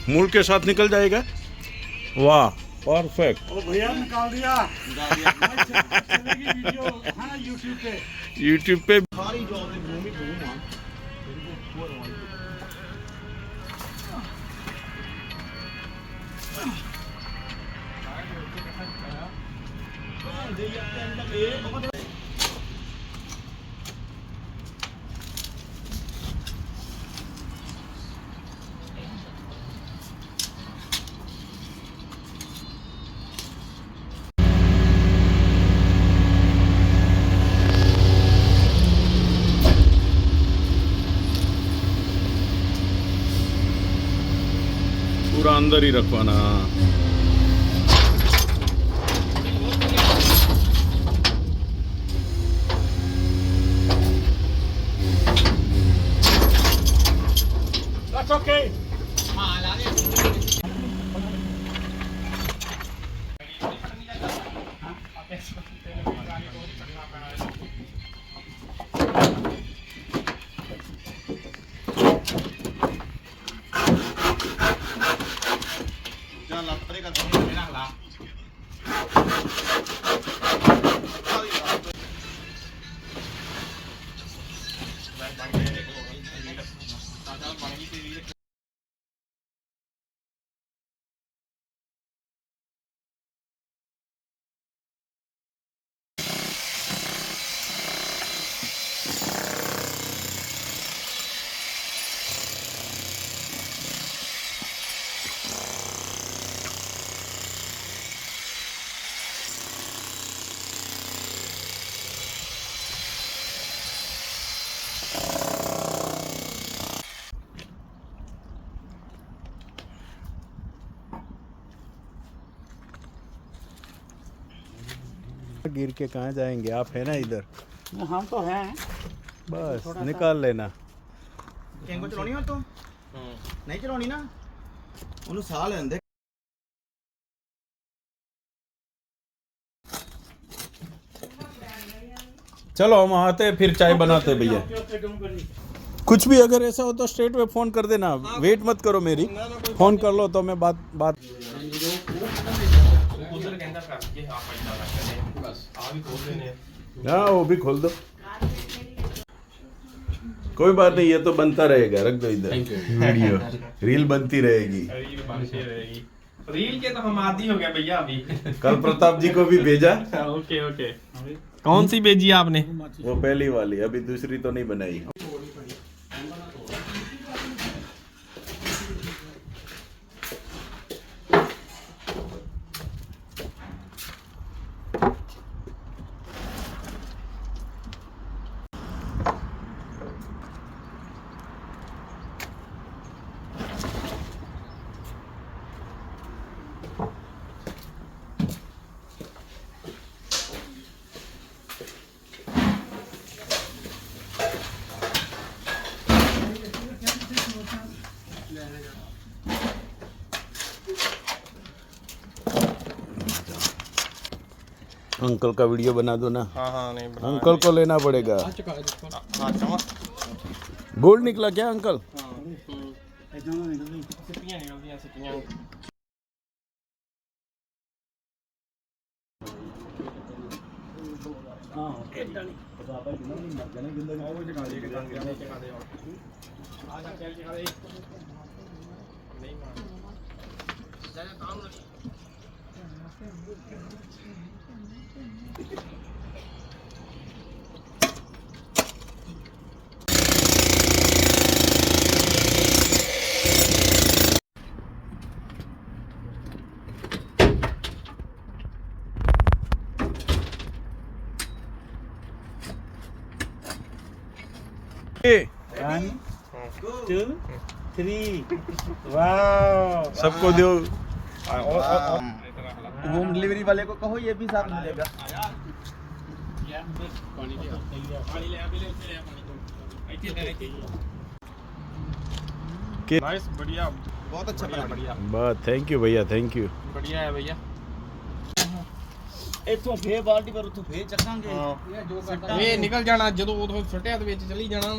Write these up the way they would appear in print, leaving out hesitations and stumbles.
मूल के साथ निकल जाएगा। वाह परफेक्ट। ओ भैया निकाल दिया। चलेगी वीडियो हाँ यूट्यूब पे सारी जॉब भूमि पूरा अंदर ही रखवाना। That's okay. गिर के कहाँ जाएंगे आप, है ना इधर। हम तो हैं बस निकाल लेना। ਕਿੰਗੋ ਚਲਾਉਣੀ ਹੁਣ ਤੂੰ ਨਹੀਂ ਚਲਾਉਣੀ ਨਾ ਉਹਨੂੰ ਸਾਹ ਲੈਣ ਦੇ। चलो हम आते हैं फिर चाय बनाते भैया। कुछ भी अगर ऐसा हो तो स्ट्रेट में फोन कर देना, वेट मत करो मेरी, फोन कर लो तो मैं बात हाँ वो भी खोल दो, कोई बात नहीं, ये तो बनता रहेगा, रख दो इधर वीडियो, रील बनती रहेगी। रील के तो हम आदी हो गए भैया अभी। कल प्रताप जी को भी भेजा। ओके ओके, कौन सी भेजी आपने? वो पहली वाली, अभी दूसरी तो नहीं बनाई। अंकल का वीडियो बना दो ना। हाँ हाँ नहीं अंकल को लेना पड़ेगा। गोल्ड निकला क्या uncle? One, two, three. Wow. सबको दो। होम डिलीवरी वाले को कहो ये भी साथ मिलेगा। नाइस, बढ़िया, बहुत अच्छा बना। बढ़िया बस थैंक यू भैया, थैंक यू। बढ़िया है भैया। ਇੱਥੋਂ ਫੇਰ ਬਾਲਟੀ ਪਰ ਉੱਥੋਂ ਫੇਰ ਚੱਕਾਂਗੇ। ਇਹ ਨਿਕਲ ਜਾਣਾ ਜਦੋਂ ਉਦੋਂ ਸੁੱਟਿਆ ਤੇ ਵਿੱਚ ਚਲੀ ਜਾਣਾ।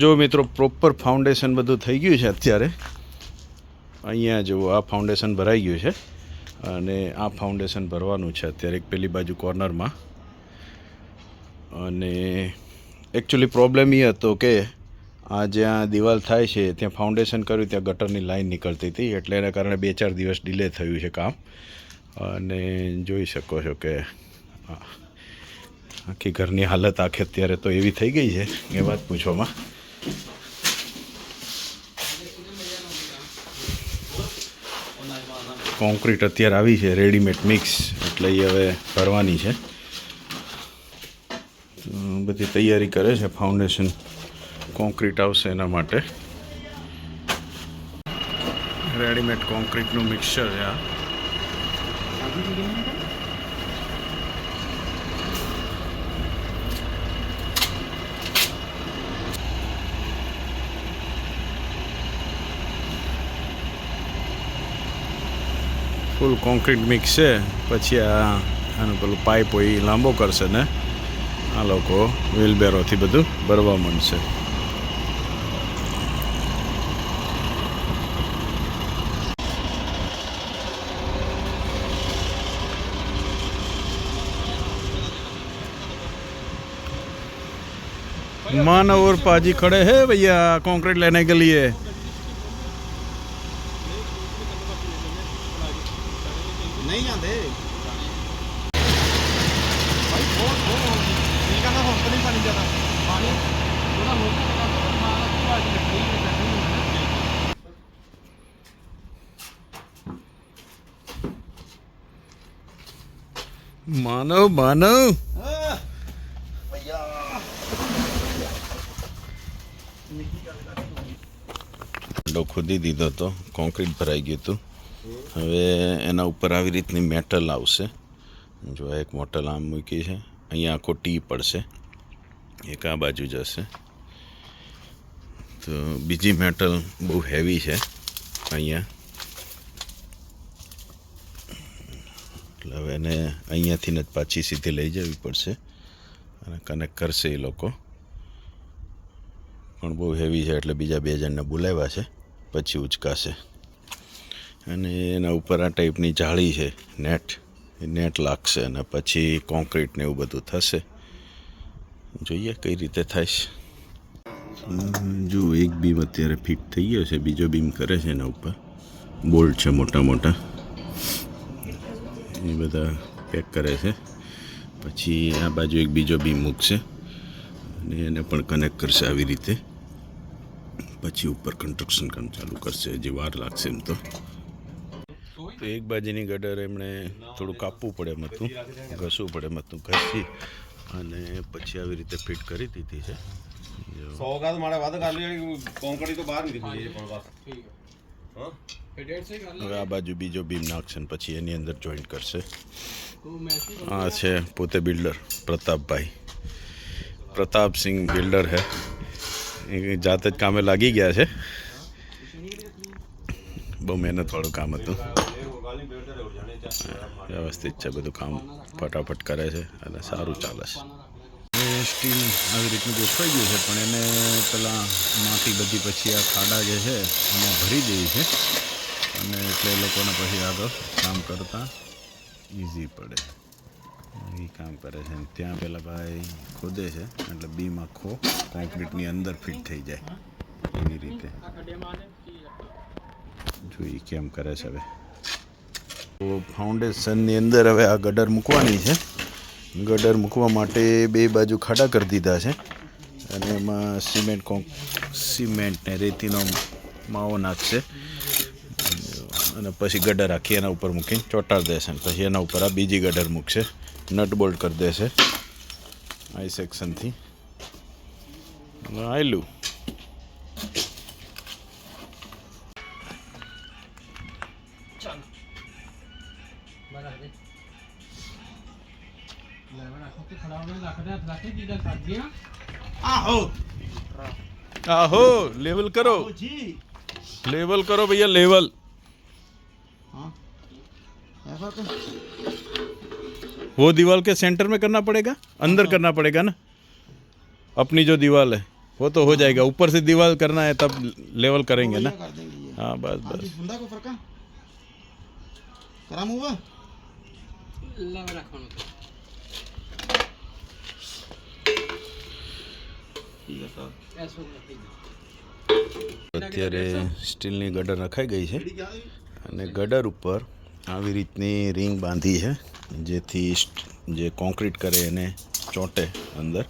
જો મિત્રો પ્રોપર ફાઉન્ડેશન બધું થઈ ગયું છે અત્યારે. અહીંયા જુઓ આ ફાઉન્ડેશન ભરાઈ ગયું છે અને આ ફાઉન્ડેશન ભરવાનું છે અત્યારે એક પેલી બાજુ કોર્નરમાં. અને એકચ્યુઅલી પ્રોબ્લેમ એ હતો કે આ જ્યાં દિવાલ થાય છે ત્યાં ફાઉન્ડેશન કર્યું ત્યાં ગટરની લાઈન નીકળતી હતી એટલે એના કારણે 2-4 દિવસ ડિલે થયું છે કામ. અને જોઈ શકો છો કે આખી ઘરની હાલત આખી અત્યારે તો એવી થઈ ગઈ છે એ વાત પૂછવામાં. કોન્ક્રીટ અત્યારે આવી છે રેડીમેડ મિક્સ એટલે એ હવે ભરવાની છે. બધી તૈયારી કરે છે ફાઉન્ડેશન કોન્ક્રીટ આવશે એના માટે. રેડીમેડ કોન્ક્રીટનું મિક્સર છે આ. ફૂલ કોન્ક્રીટ મિક્સ છે. પછી આનું પેલું પાઇપ હોય એ લાંબો કરશે ને આ લોકો વ્હીલબેરોથી બધું ભરવા માંડશે. मानव और पाजी खड़े हैं भैया कंक्रीट लेने के लिए. नहीं आते भाई बहुत ठीक है ना हम तो नहीं पानी ज्यादा पानी थोड़ा मोटा लगा तो मारा की बात लकड़ी में करनी है ना. मानव मानव ખોદી દીધો હતો કોન્ક્રીટ ભરાઈ ગયું હતું. હવે એના ઉપર આવી રીતની મેટલ આવશે. જો એક મોટલ આમ મૂકી છે અહીંયા આખો ટી પડશે એક આ બાજુ જશે. તો બીજી મેટલ બહુ હેવી છે અહીંયા એટલે હવે એને અહીંયાથી જ પાછી સીધી લઈ જવી પડશે અને કનેક્ટ કરશે એ લોકો. પણ બહુ હેવી છે એટલે બીજા 2 જણને બોલાવ્યા છે પછી ઉચકાશે. અને એના ઉપર આ ટાઈપની જાળી છે નેટ લાગશે અને પછી કોન્ક્રીટ ને એવું બધું થશે. જોઈએ કઈ રીતે થાય છે. જો એક બીમ અત્યારે ફિટ થઈ ગયો છે બીજો બીમ કરે છે એના ઉપર. બોલ્ટ છે મોટા મોટા એ બધા પેક કરે છે. પછી આ બાજુ એક બીજો બીમ મૂકશે અને એને પણ કનેક્ટ કરશે આવી રીતે. પછી ઉપર કન્સ્ટ્રક્શન કામ ચાલુ કરશે. હજી વાર લાગશે એમ તો એક બાજુની ગટર એમણે થોડું કાપવું પડે એમ હતું ઘસવું પડે એમ હતું ઘસી અને પછી આવી રીતે ફિટ કરી દીધી છે. હવે આ બાજુ બીજો બીમ નાખશે ને પછી એની અંદર જોઈન્ટ કરશે. આ છે પોતે બિલ્ડર પ્રતાપસિંહ બિલ્ડર હે. એ જાતે જ કામે લાગી ગયા છે. બહુ મહેનતવાળું કામ હતું. વ્યવસ્થિત છે બધું કામ ફટાફટ કરે છે અને સારું ચાલે છે. સ્ટીલ આવી રીતનું ગોઠવાઈ ગયું છે પણ એને પેલા માટી બધી પછી આ ખાડા જે છે એમાં ભરી દેવી છે અને એટલે એ લોકોને પછી આગળ કામ કરતા ઇઝી પડે એ કામ કરે છે. ત્યાં પેલા ભાઈ ખોદે છે એટલે બીમ આખો કોન્ક્રીટની અંદર ફિટ થઈ જાય એવી રીતે. જોઈએ કેમ કરે છે. હવે તો ફાઉન્ડેશનની અંદર હવે આ ગટર મૂકવાની છે. ગટર મૂકવા માટે 2 બાજુ ખાડા કરી દીધા છે અને એમાં સિમેન્ટ ને રેતીનો માવો નાખશે અને પછી ગટર આખી એના ઉપર મૂકીને ચોંટાડી દેશે. પછી એના ઉપર આ બીજી ગટર મૂકશે નટ બોલ્ટ કરી દેશે આઈ સેક્શનથી. આયલું आहो लेवल करो भैया लेवल. वो दीवार के सेंटर में करना पड़ेगा अंदर करना पड़ेगा ना. अपनी जो दीवार है वो तो हो जाएगा, ऊपर से दीवार करना है तब लेवल करेंगे ना। कर देंगे ये हाँ बस आज बस। बुंदा को फरका कराम हुआ લવ રાખવાનું તો ठीक है सर એસો નથી અત્યારે સ્ટીલની ગટર રખાઈ ગઈ છે क्या અને ગટર ઉપર આવી રીતની રિંગ બાંધી છે જેથી જે કોન્ક્રીટ કરે એને ચોંટે અંદર,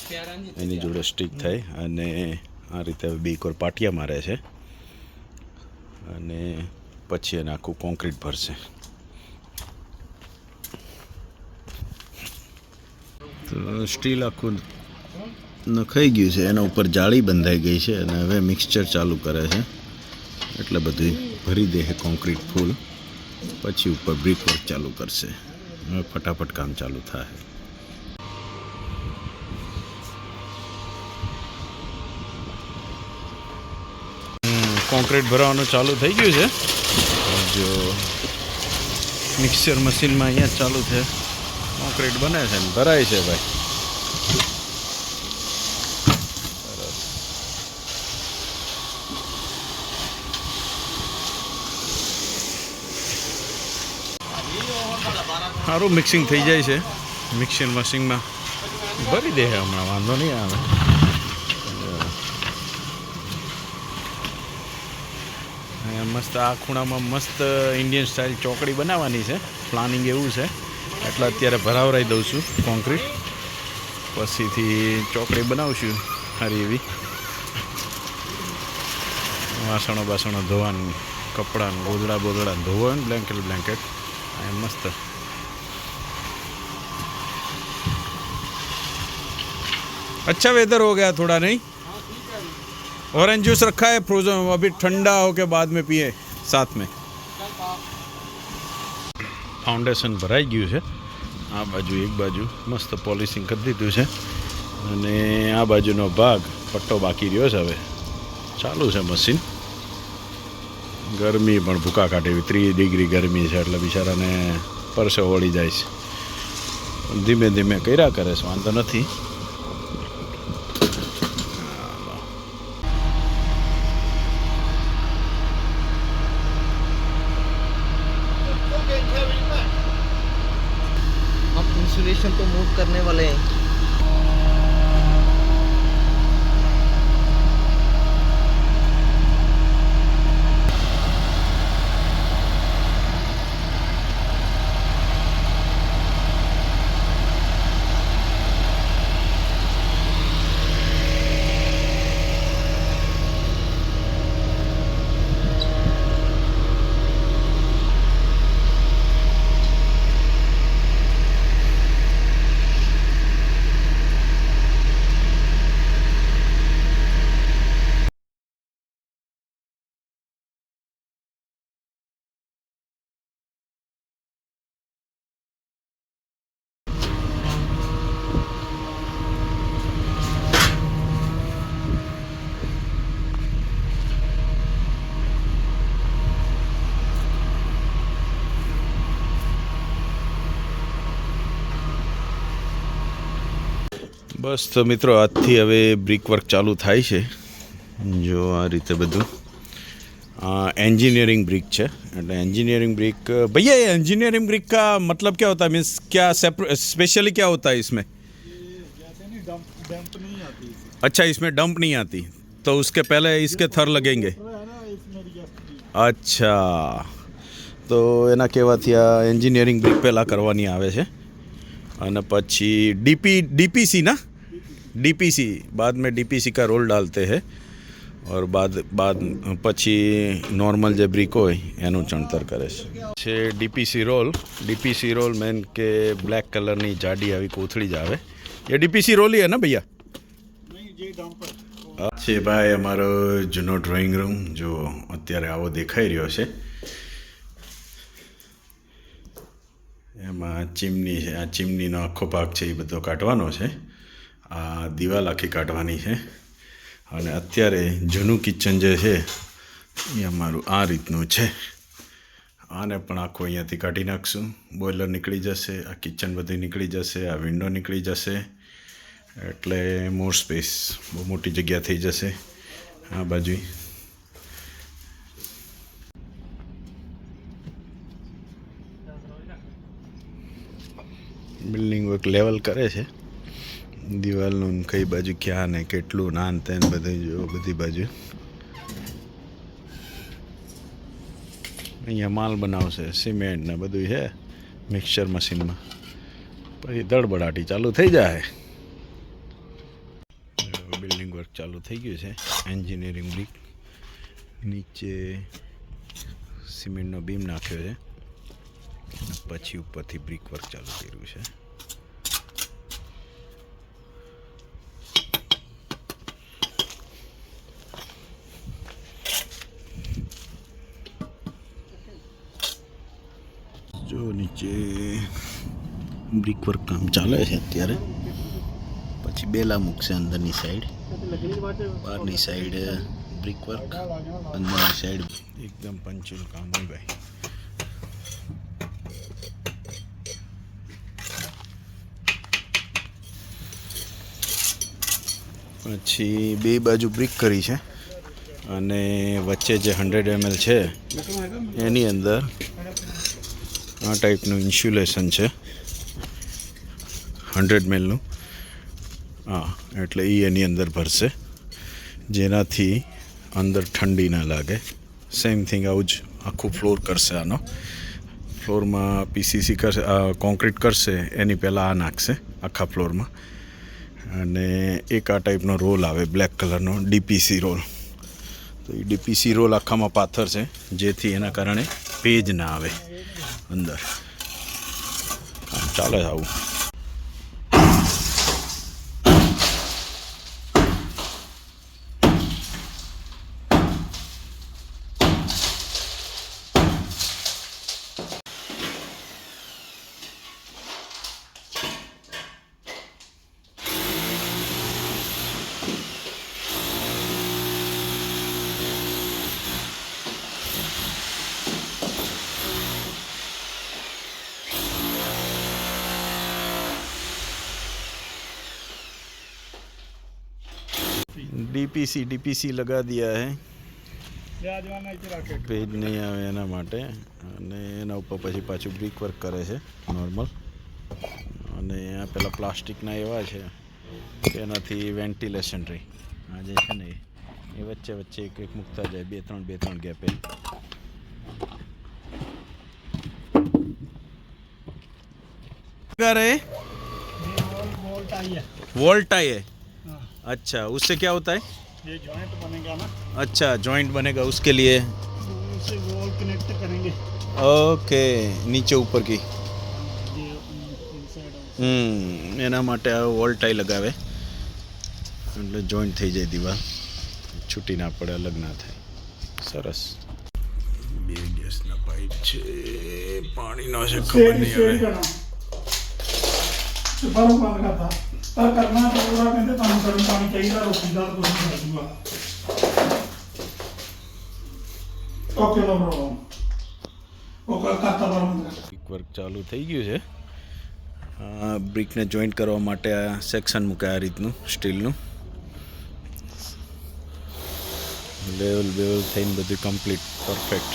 પ્યારાની એની જોડે સ્ટીક થાય અને આ રીતે બે એક વાર પાટિયા મારે છે અને પછી એને આખું કોન્ક્રીટ ભરશે. તો સ્ટીલ આખું નખાઈ ગયું છે, એના ઉપર જાળી બંધાઈ ગઈ છે અને હવે મિક્સચર ચાલુ કરે છે એટલે બધું ભરી દે છે કોન્ક્રીટ ફૂલ, પછી ઉપર બ્રિક વર્ક ચાલુ કરશે. હવે ફટાફટ કામ ચાલુ થાય. કોન્ક્રીટ ભરવાનું ચાલુ થઈ ગયું છે. જો મિક્સર મશીનમાં અહીંયા ચાલુ છે, કોન્ક્રીટ બને છે ને ભરાય છે ભાઈ. સારું મિક્સિંગ થઈ જાય છે, મિક્સર મશીનમાં ભરી દે છે હમણાં, વાંધો નહીં આવે. અહીંયા મસ્ત આ ખૂણામાં મસ્ત ઇન્ડિયન સ્ટાઇલ ચોકડી બનાવવાની છે, પ્લાનિંગ એવું છે એટલે અત્યારે ભરાવરાઈ દઉં છું કોન્ક્રીટ, પછીથી ચોકડી બનાવશું સારી એવી. વાસણો બાસણો ધોવાનું, કપડાં ગોદડા બોદડા ધોવાનું, બ્લેન્કેટ અહીંયા મસ્ત. अच्छा वेदर हो गया थोड़ा, नहीं? ऑरेंज जूस रखा है फ्रोजन, अभी ठंडा हो के बाद में पिए साथ में. फाउंडेशन भराई गયું છે, આ બાજુ એક બાજુ મસ્ત પોલિશિંગ કરી દીધું છે અને આ બાજુનો ભાગ પટ્ટો બાકી રહ્યો છે. હવે ચાલુ છે મશીન. ગરમી પણ ભૂકા કાઢે એવી 30 ડિગ્રી ગરમી છે એટલે બિચારાને પરસેવો વળી જાય છે. ધીમે ધીમે કર્યા કરે છે, વાંધો નથી. हम इंसुलेशन को मूव करने वाले हैं. બસ તો મિત્રો આજથી હવે બ્રિક વર્ક ચાલુ થાય છે. જો આ રીતે બધું इंजीनियरिंग ब्रिक है. इंजीनियरिंग ब्रिक भैया, ये इंजीनियरिंग ब्रिक का मतलब क्या होता है, मीन्स क्या स्पेशली क्या होता है इसमें? डंप नहीं आती. अच्छा, इसमें डंप नहीं आती तो उसके पहले इसके थर लगेंगे. अच्छा, तो એના કહેવાથી આ એન્જિનિયરિંગ બ્રિક પહેલાં કરવાની આવે છે અને પછી डीपीसी ना, डीपीसी बाद में डीपीसी का रोल डालते हैं और बाद પછી નોર્મલ જે બ્રિક હોય એનું ચણતર કરે છે. डीपीसी रोल મેન કે બ્લેક કલરની જાડી આવી કોથળી જ આવે. એ डीपीसी रोल ही है ना भैया? नहीं, ये डंपर છે ભાઈ અમારો જૂનો ડ્રોઈંગ રૂમ. જો અત્યારે આવો દેખાઈ રહ્યો છે. એમાં ચીમની છે, આ ચીમનીનો આખો ભાગ છે એ બધો કાઢવાનો છે. આ દિવાલ આખી કાઢવાની છે અને અત્યારે જૂનું કિચન જે છે એ અમારું આ રીતનું છે. આને પણ આખું અહીંયાથી કાઢી નાખશું. બોઇલર નીકળી જશે, આ કિચન બધી નીકળી જશે, આ વિન્ડો નીકળી જશે, એટલે મોર સ્પેસ, બહુ મોટી જગ્યા થઈ જશે આ બાજુ. બિલ્ડિંગ વર્ક લેવલ કરે છે દિવાલનું, કઈ બાજુ ક્યાં ને કેટલું નાન તેન બધું જો બધી બાજુ. અહીંયા માલ બનાવશે, સિમેન્ટ ને બધું છે મિક્સચર મશીનમાં, પછી દળબડાટી ચાલુ થઈ જાય. બિલ્ડિંગ વર્ક ચાલુ થઈ ગયું છે. એન્જિનિયરિંગ બ્રિક નીચે સિમેન્ટનો બીમ નાખ્યો છે, પછી ઉપરથી બ્રિક વર્ક ચાલુ કર્યું છે. જો નીચે બ્રિક વર્ક કામ ચાલે છે અત્યારે, પછી બેલા મૂકશે અંદરની સાઈડ, બહારની સાઈડ બ્રિક વર્ક, અંદરની સાઈડ એકદમ પંચુલ કામ હોય ભાઈ. પછી બે બાજુ બ્રિક કરી છે અને વચ્ચે જે 100 ml છે એની અંદર આ ટાઈપનું ઇન્સ્યુલેશન છે 100 mlનું. હા, એટલે એ એની અંદર ભરશે જેનાથી અંદર ઠંડી ના લાગે. સેમ થિંગ આવું જ આખું ફ્લોર કરશે. આનો ફ્લોરમાં પીસીસી કરશે, કોન્ક્રીટ કરશે એની પહેલાં આ નાખશે આખા ફ્લોરમાં. અને એક આ ટાઈપનો રોલ આવે બ્લેક કલરનો, ડીપીસી રોલ. તો એ ડીપીસી રોલ આખામાં પાથર છે જેથી એના કારણે ભેજ ના આવે અંદર. ચાલે આવું. डीपीसी लगा दिया है, ભેજ નહીં આવે એના માટે. અને એના ઉપર પછી પાછું બ્રિક વર્ક કરે છે નોર્મલ. અને આ પેલા પ્લાસ્ટિકના એવા છે કે એનાથી વેન્ટિલેશન રહે. આ જે છે ને એ વચ્ચે વચ્ચે એક એક મૂકતા જાય, બે ત્રણ ગેપે. वोल्ट आई है. अच्छा, उससे क्या होता है? ये जॉइंट बनेगा ना, अच्छा, जॉइंट बनेगा, उसके लिए उसे वॉल कनेक्ट करेंगे. ओके, नीचे ऊपर की. ये इनसाइड એના માટે આ વોલ ટાઈ લગાવે એટલે જોઈન્ટ થઈ જાય દિવાલ, છૂટી ના પડે, અલગ ના થાય. સરસ. બે ગેસના પાઇપ છે, પાણીનો છે ખબર નહીં હવે. बराबर का था पर करना तो पूरा कहते काम गर्म पानी चाहिए, रोटी दाल को नहीं कर दूंगा. Okay no problem. ओके खाता बराबर. બ્રિક વર્ક ચાલુ થઈ ગયું છે. બ્રિકને જોઈન્ટ કરવા માટે આ સેક્શન મૂકાય આ રીતનું સ્ટીલનું. લેવલ થઈને બધું કમ્પ્લીટ પરફેક્ટ.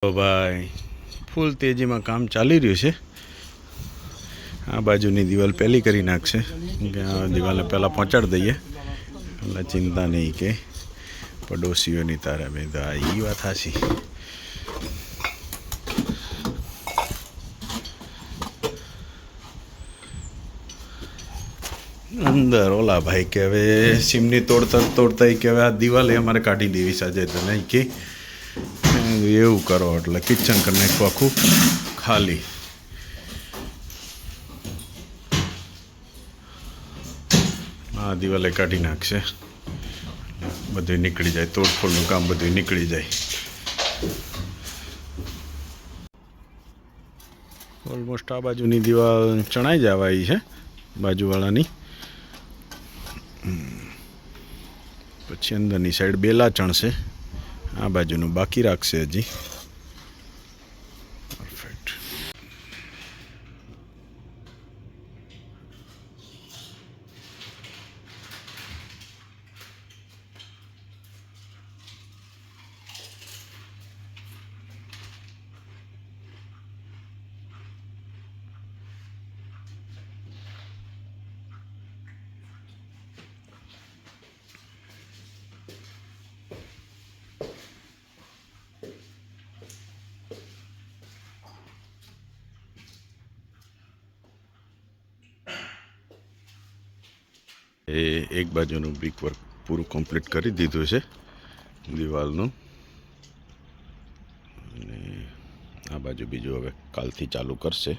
તો ભાઈ ફૂલ તેજીમાં કામ ચાલી રહ્યું છે. આ બાજુની દિવાલ પહેલી કરી નાખશે કે આ દિવાલને પહેલાં પહોંચાડી દઈએ એટલે ચિંતા નહીં કે પડોશીઓની તારા બે. તો એ વાત હાશી. અંદર ઓલા ભાઈ કે હવે સિમની તોડતા કે હવે આ દિવાલ એ અમારે કાઢી દેવી સાજે તો નહીં કે એવું કરો એટલે કિચન કરી નાખવું આખું ખાલી. આ દિવાલે કાઢી નાખશે. બધું નીકળી જાય, તોડફોડનું કામ બધું નીકળી જાય. ઓલમોસ્ટ આ બાજુની દિવાલ ચણાઈ જવા આવી છે બાજુવાળાની. પછી અંદરની સાઈડ બેલા ચણશે, આ બાજુનું બાકી રાખશે હજી. પરફેક્ટ. એ એક બાજુનું બ્રિક વર્ક પૂરું કમ્પ્લીટ કરી દીધું છે દિવાલનું, અને આ બાજુ બીજું હવે કાલથી ચાલુ કરશે.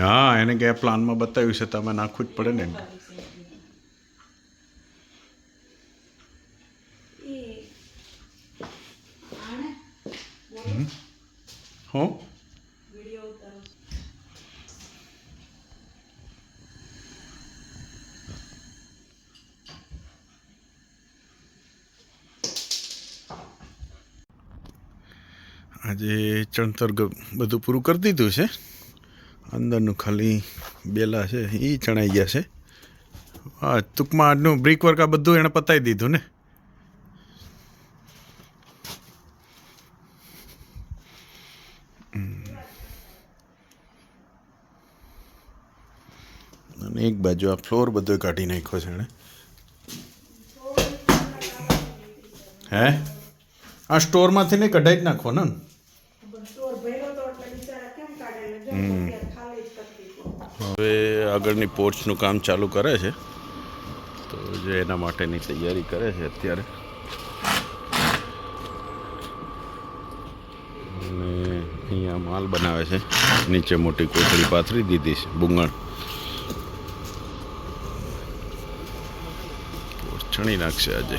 હા, એને કે પ્લાનમાં બતાવ્યું છે, તમે નાખવું જ પડે ને. હો આજે ચણતર બધું પૂરું કરી દીધું છે. અંદરનું ખાલી બેલા છે એ ચણાઈ ગયા છે. હા, ટૂંકમાં આજનું બ્રિક વર્ક આ બધું એણે પતાવી દીધું ને. અને એક બાજુ આ ફ્લોર બધો કાઢી નાખ્યો છે એણે. હે, આ સ્ટોરમાંથી નહીં કઢાઈ જ નાખો ને. હવે આગળની પોર્ચનું કામ ચાલુ કરે છે, તો જે એના માટેની તૈયારી કરે છે અત્યારે. અને અહીંયા માલ બનાવે છે, નીચે મોટી કોથળી પાથરી દીધી છે, બુંગણ છણી નાખશે આજે.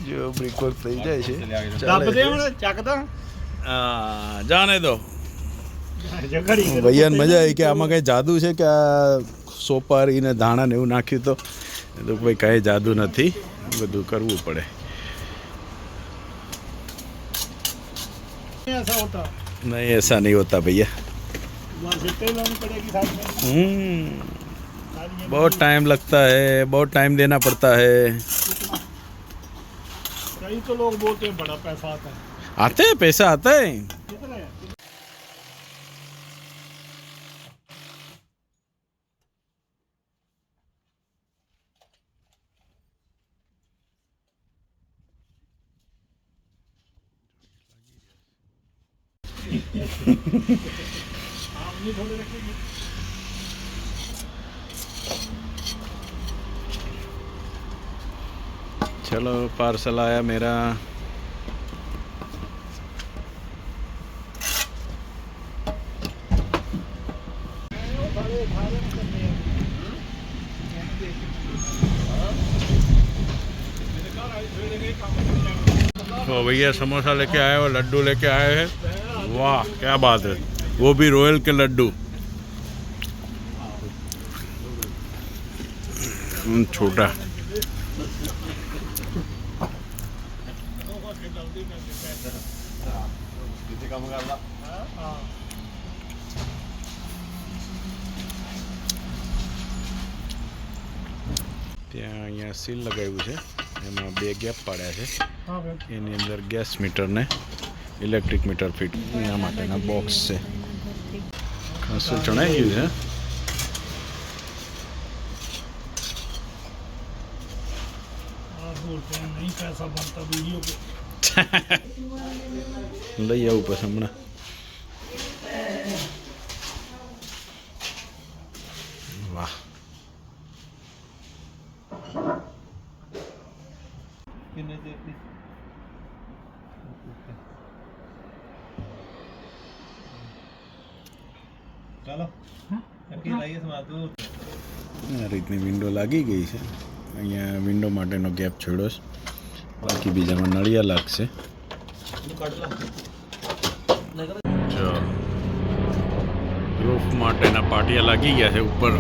જો બ્રિક વર્ક થઈ જાય છે, જાને દો. ભૈયાને મજા આવી કે આમાં કઈ જાદુ છે કે આ સોપારી ને ધાણા ને એવું નાખ્યું, તો ભાઈ કઈ જાદુ નથી, બધું કરવું પડે. नहीं ऐसा नहीं होता भैया, बहुत टाइम लगता है, बहुत टाइम देना पड़ता है. कई तो लोग बोलते हैं बड़ा पैसा आता है. आते हैं, पैसा आता है. कितना है? चलो पार्सल आया मेरा. तो भैया समोसा लेके आए हो, लड्डू लेके आए हैं. वाह क्या बात है, वो भी रॉयल के लड्डू. छोटा ત્યાં અહીંયા સીલ લગાવ્યું છે, એમાં 2 ગેપ પાડ્યા છે. એની અંદર ગેસ મીટર ને ઇલેક્ટ્રિક મીટર ફિટ એના માટેના બોક્સ છે. ખાસું ચણાઈ ગયું છે. बोलते हैं नहीं पैसा बनता वीडियो पे લઈ આવું પછી હમણાં વાહ ચાલો નક્કી લઈએ સ્વાદુ આ રીતની વિન્ડો લાગી ગઈ છે અહીંયા વિન્ડો માટેનો ગેપ છોડ્યો છે બાકી બીજામાં નળિયા લાગશે જો રૂફ માટેના પાટિયા લાગી ગયા છે ઉપર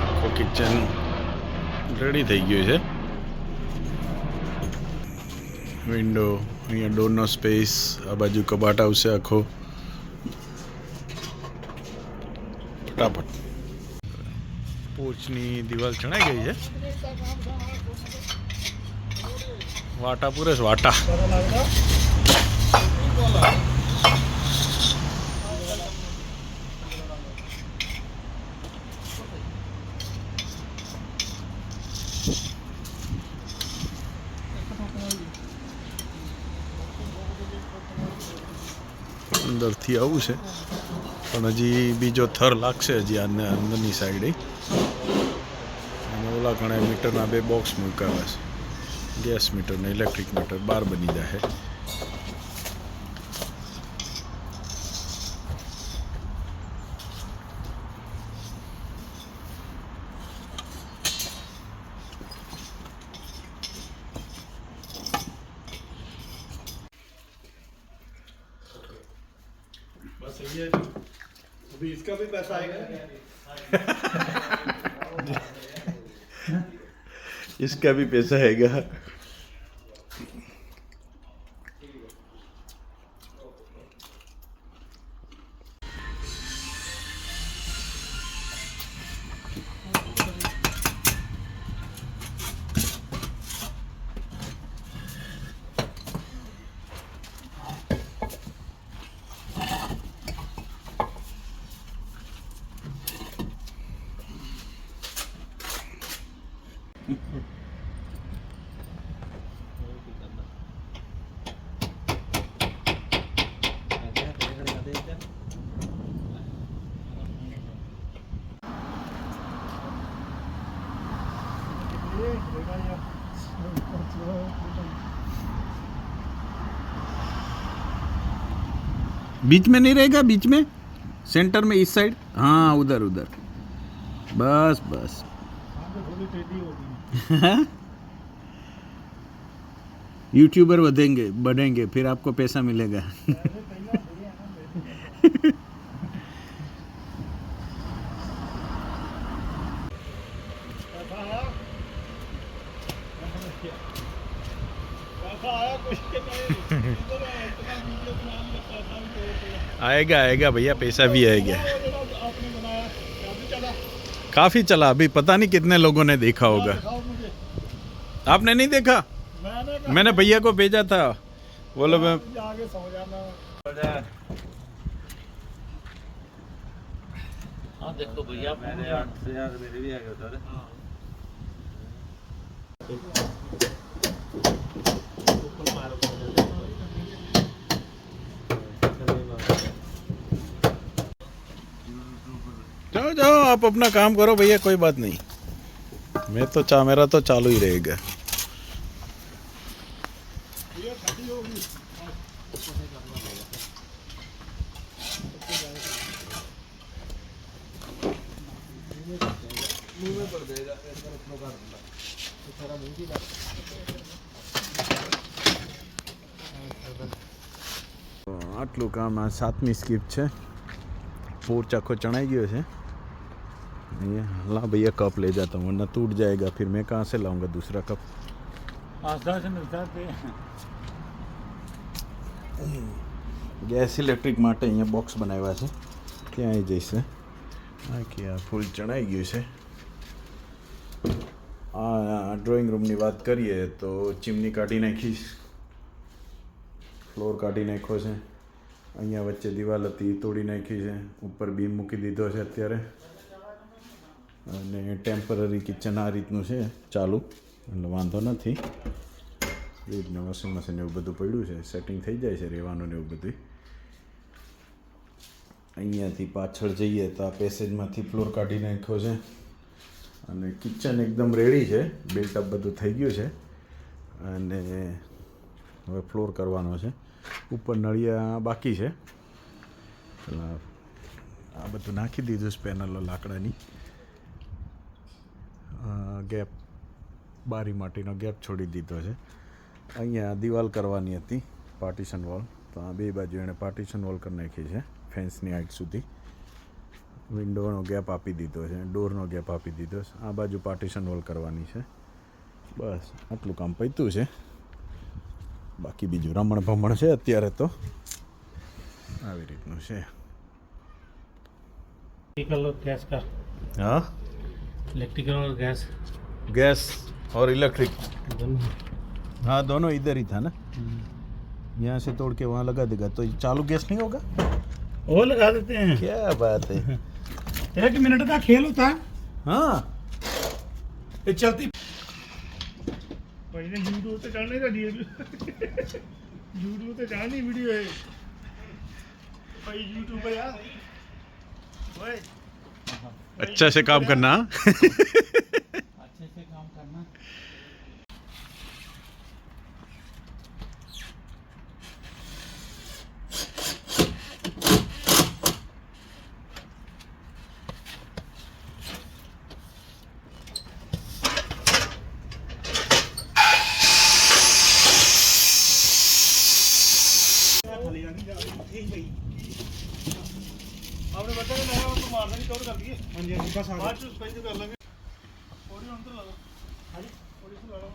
આખો કિચન રેડી થઈ ગયું છે વિન્ડો અહીંયા ડોરનો સ્પેસ આ બાજુ કબાટ આવશે આખો ફટાફટ પોચની દિવાલ ચણાઈ ગઈ છે વાટા પૂરે છે વાટા અંદરથી આવું છે પણ હજી બીજો થર લાગશે હજી આને અંદરની સાઈડે અને ઓલા ઘણા મીટરના 2 બોક્સ મૂકાવા છે ગેસ મીટર ને ઇલેક્ટ્રિક મીટર બાર બની જાય बस सही है अभी इसका भी पैसा आएगा इसका भी पैसा हैगा बीच में नहीं रहेगा बीच में सेंटर में इस साइड हाँ उधर उधर बस बस यूट्यूबर बढ़ेंगे फिर आपको पैसा मिलेगा आएगा आएगा भैया पैसा भी आएगा काफी चला अभी पता नहीं कितने लोगों ने देखा होगा आपने नहीं देखा मैंने भैया को भेजा था बोलो मैं देखो भैया मेरे 8,000 मेरे भी आ गए उधर जाओ जाओ आप अपना काम करो भैया कोई बात नहीं मैं तो मेरा तो चालू ही रहेगा આટલું કામ આ 7મી સ્કીપ છે પોર્ચ આખો ચણાઈ ગયો છે ये ला भैया कप ले जाता हूँ वरना टूट जाएगा फिर मैं कहाँ से लाऊंगा दूसरा कप आस्था से मिलता है गैस इलेक्ट्रिक માટે અહીંયા બોક્સ બનાવ્યા છે ત્યાં આવી જઈશે આ કે આ ફૂલ ચણાઈ ગયું છે આ ડ્રોઈંગ રૂમની વાત કરીએ તો ચીમની કાઢી નાખીશ ફ્લોર કાઢી નાખ્યો છે અહીંયા વચ્ચે દિવાલ હતી તોડી નાખી છે ઉપર બીમ મૂકી દીધો છે અત્યારે અને ટેમ્પરરી કિચન આ રીતનું છે ચાલુ, એટલે વાંધો નથી. એ રીતના વોશિંગ મશીન એવું બધું પડ્યું છે, સેટિંગ થઈ જાય છે રહેવાનું ને એવું બધું. અહીંયાથી પાછળ જઈએ તો આ પેસેજમાંથી ફ્લોર કાઢી નાખ્યો છે અને કિચન એકદમ રેડી છે, બિલ્ટઅપ બધું થઈ ગયું છે. અને હવે ફ્લોર કરવાનો છે, ઉપર નળિયા બાકી છે. આ બધું નાખી દીધું છે પેનલો લાકડાની. ગેપ બારી માટેનો ગેપ છોડી દીધો છે. અહીંયા દિવાલ કરવાની હતી, પાર્ટીશન વોલ, તો આ બે બાજુ એણે પાર્ટીશન વોલ કરી નાખી છે ફેન્સની હાઇટ સુધી. વિન્ડોનો ગેપ આપી દીધો છે, ડોરનો ગેપ આપી દીધો છે. આ બાજુ પાર્ટીશન વોલ કરવાની છે. બસ આટલું કામ પત્યું છે. બાકી બીજું રમણ ભમણ છે અત્યારે તો આવી રીતનું છે. इलेक्ट्रिकल और गैस का, हाँ, इलेक्ट्रिकल और गैस गैस और इलेक्ट्रिक, दोनों। हाँ दोनों इधर ही था ना. यहाँ से तोड़ के वहाँ लगा देगा तो चालू गैस नहीं होगा. वो लगा देते हैं। क्या बात है. 1 मिनट का खेल होता है हाँ ये चलती भाई ने यूट्यूब पे चढ़ने का दिया यूट्यूब पे चढ़नी वीडियो है भाई यूट्यूब पे यार ओए अच्छा से काम करना. अच्छे से काम करना। आपने बताया मैं उसको मारना नहीं कवर कर दिए हाँ जी बस बाद में स्पेशल कर लेंगे थोड़ी अंदर लगा हाँ जी थोड़ी सी लगा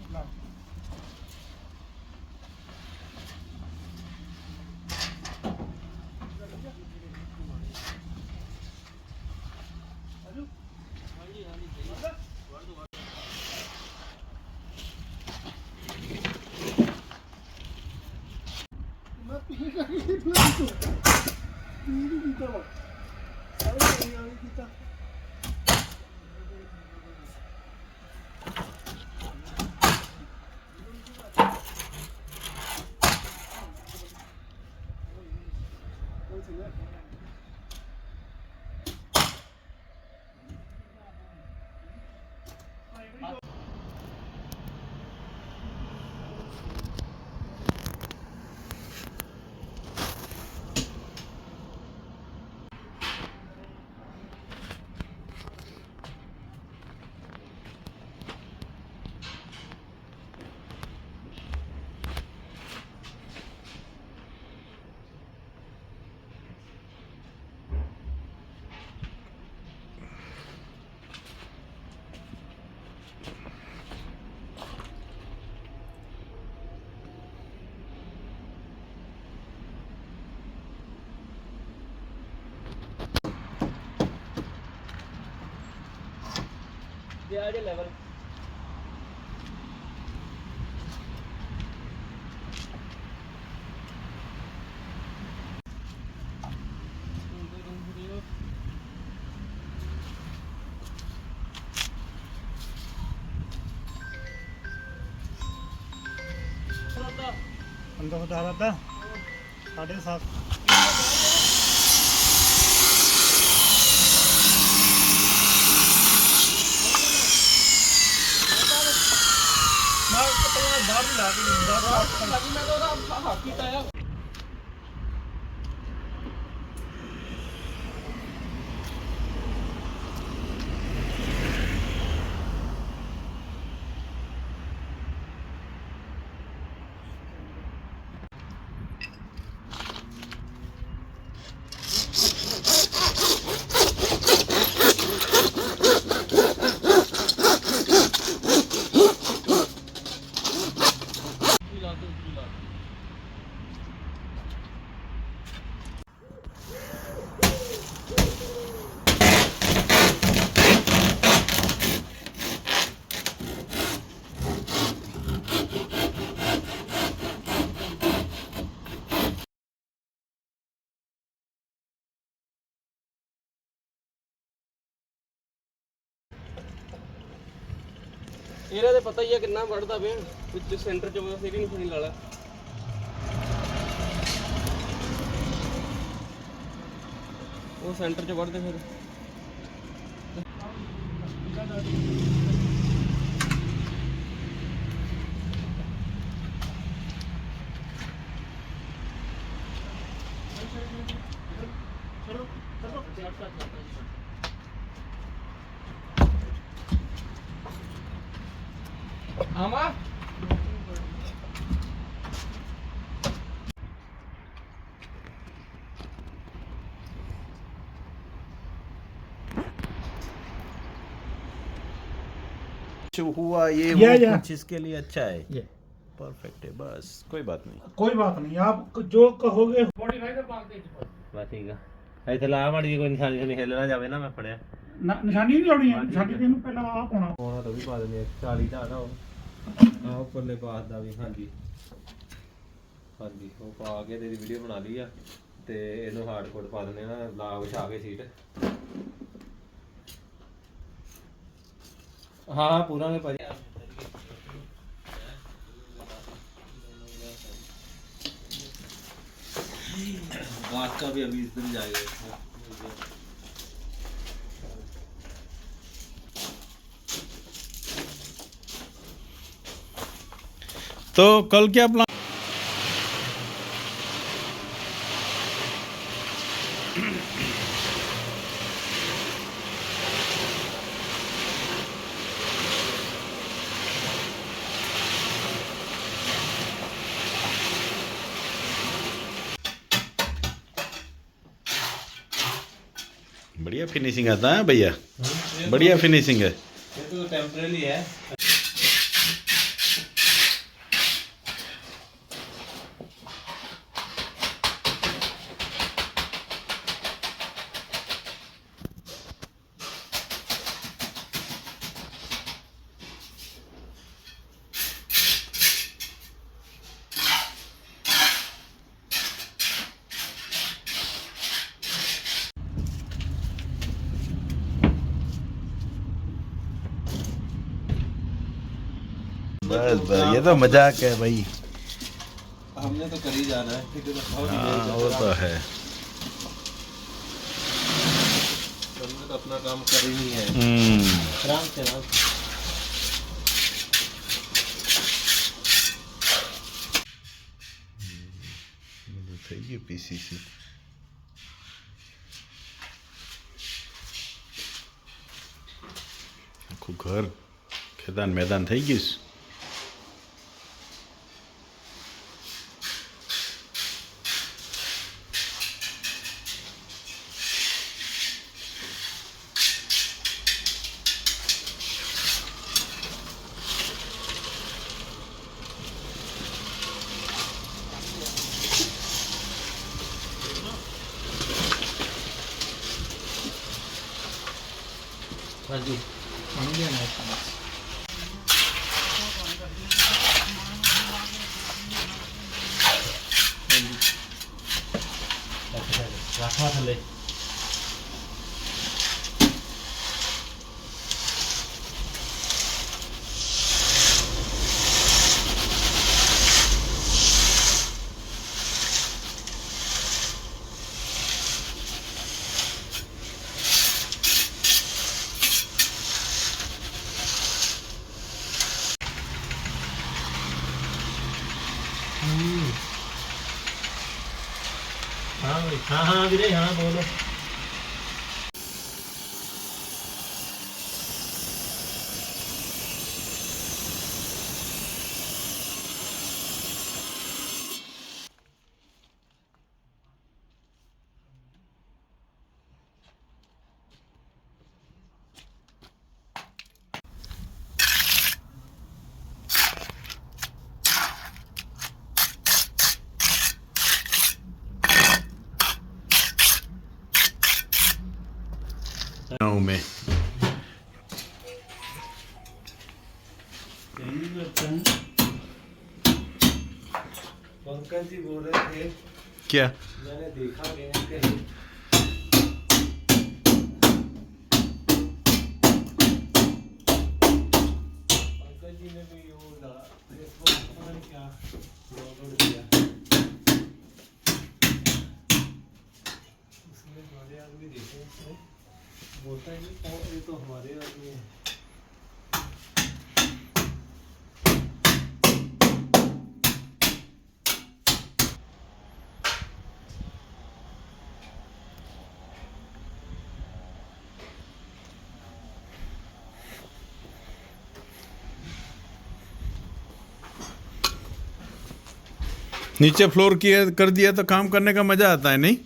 लेवल अंदर बता रहा था 7:30 पिला दो पिला ਇਹਦਾ ਤੇ ਪਤਾ ਹੀ ਆ ਕਿੰਨਾ ਵੱਢਦਾ ਪਿਆ ਵਿੱਚ ਸੈਂਟਰ ਚ ਸੀਲਿੰਗ ਫੀਲ ਵਾਲਾ ਉਹ ਸੈਂਟਰ ਚ ਵੱਢਦੇ ਫਿਰ ਆਮਾ जो हुआ ये या, वो या। कुछ इसके लिए अच्छा है ये परफेक्ट है बस कोई बात नहीं कोई बात नहीं, आप जो कहोगे। मॉडिफाइड पाते ਬਸ ਠੀਕ ਆ ਇੱਥੇ ਲਾ ਮਾੜੀ ਕੋਈ ਨਿਸ਼ਾਨੀ ਨਹੀਂ ਹਿੱਲ ਨਾ ਜਾਵੇ ਨਾ ਮੈਂ ਫੜਿਆ ਨਿਸ਼ਾਨੀ ਨਹੀਂ ਲਾਉਣੀ ਹੈ, ਨਿਸ਼ਾਨੀ ਤੈਨੂੰ ਪਹਿਲਾਂ ਆਹ ਪਾਉਣਾ। ਹੋਣਾ ਤਾਂ ਵੀ ਪਾ ਦਿੰਦੇ ਆ 40 ਦਾ ਨਾ ਆਹ ਉੱਪਰਲੇ ਬਾਸ ਦਾ ਵੀ ਹਾਂਜੀ ਹਾਂਜੀ ਉਹ ਪਾ ਕੇ ਤੇਰੀ ਵੀਡੀਓ ਬਣਾ ਲਈ ਆ ਤੇ ਇਹਨੂੰ ਹਾਰਡ ਕੋਡ ਪਾ ਦਿੰਦੇ ਆ ਨਾ ਲਾ ਵਿਛਾ ਕੇ ਸੀਟ हाँ पूरा में भाई बात का भी अभी इस दिन जाएगा तो कल क्या प्लान बढ़िया फिनिशिंग आता है भैया बढ़िया फिनिशिंग है ये तो टेम्परेरी है बस बस ये तो मजाक है भाई हमने तो कर ही जाना है ठीक है हाँ वो तो है हमने तो अपना काम कर ही है आराम से आराम से થઈ ગયું પીસીસી આખું ઘર ખેદાન મેદાન થઈ ગયું છે. हाँ जी रखा थले हाँ भाई हाँ हाँ वीरे हाँ बोलो गाँव में पंकज जी बोल रहे थे क्या मैंने देखा कहीं जी ने भी वो डाला फेसबुक पता नहीं क्या डाउनलोड किया, उसमें हमारे आदमी देखे उसमें बोलता है कि ये तो हमारे आदमी है। नीचे फ्लोर किया कर दिया तो काम करने का मजा आता है नहीं?